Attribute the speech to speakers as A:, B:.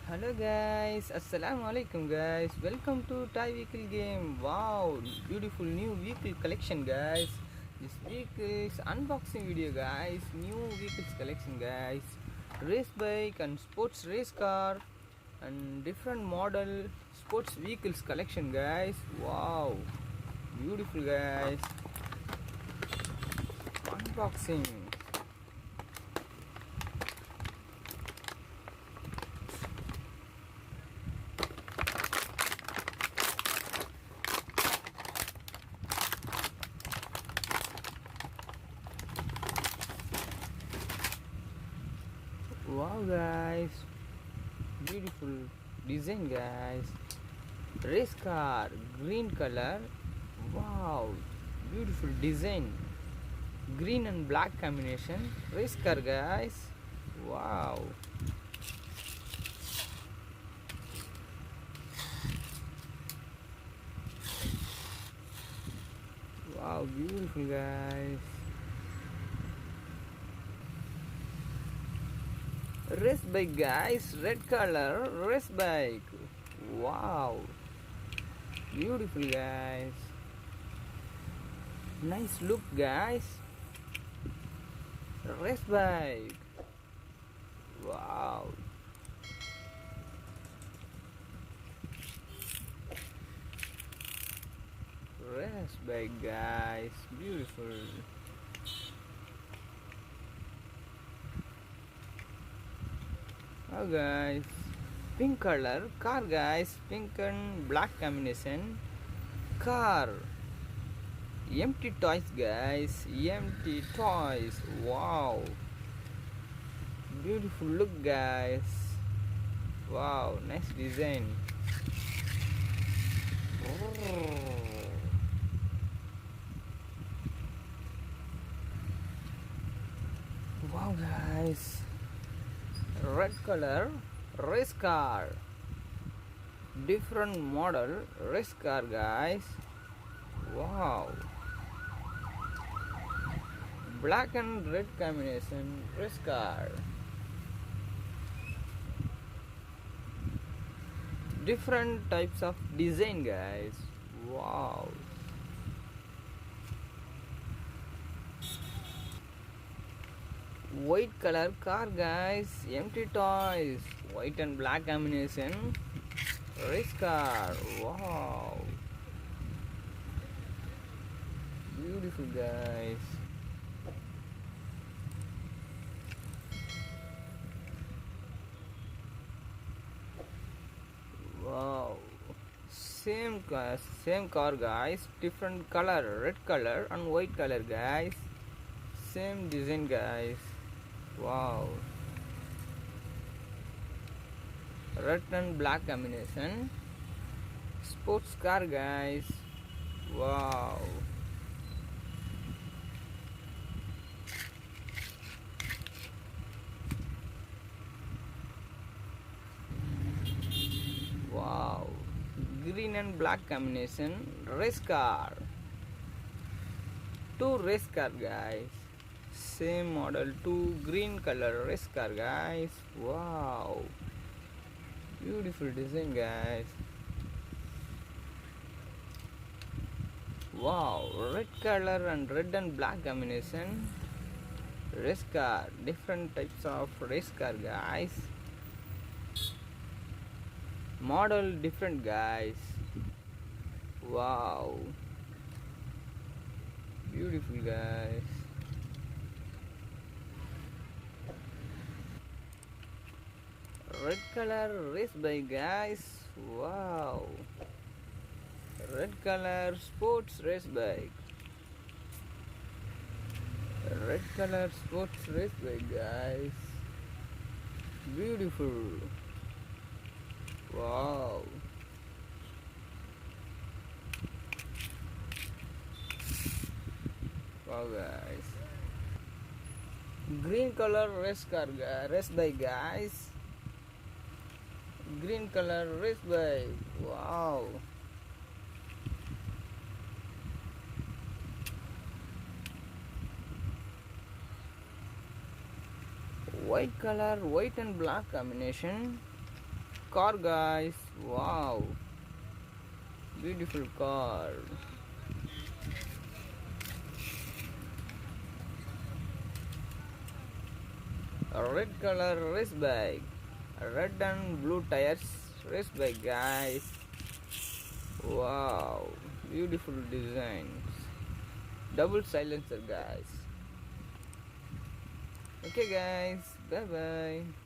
A: Hello guys, Assalamualaikum guys. Welcome to Thai Vehicle Game. Wow, beautiful new vehicle collection guys. This vehicles unboxing video guys. New vehicles collection guys. Race bike and sports race car and different model sports vehicles collection guys. Wow, beautiful guys. Unboxing. Wow guys, beautiful design guys. Race car, green color. Wow, beautiful design. Green and black combination. Race car guys. Wow. Wow, beautiful guys. Race bike guys, red color race bike. Wow, beautiful guys. Nice look guys. Race bike. Wow. Race bike guys, beautiful. Oh guys, pink color car guys, pink and black combination car. Empty toys guys, empty toys. Wow, beautiful look guys. Wow, nice design. Wow guys, red color race car, different model race car guys. Wow, black and red combination race car, different types of design guys. Wow, white color car guys, empty toys, white and black combination race car. Wow, beautiful guys. Wow, same car guys, different color, red color and white color guys, same design guys. Wow, red and black combination sports car guys. Wow, wow, green and black combination race car, two race car guys, same model, two green color race car guys. Wow, beautiful design guys. Wow, red color and red and black combination race car, different types of race car guys, model different guys. Wow, beautiful guys. Red color race bike guys. Wow, red color sports race bike, red color sports race bike guys, beautiful. Wow, wow guys, green color race bike guys, green color race bike. Wow, white color white and black combination car, guys. Wow, beautiful car. A red color race bike. Red and blue tires race bike, guys. Wow, beautiful designs. Double silencer, guys. Okay, guys. Bye bye.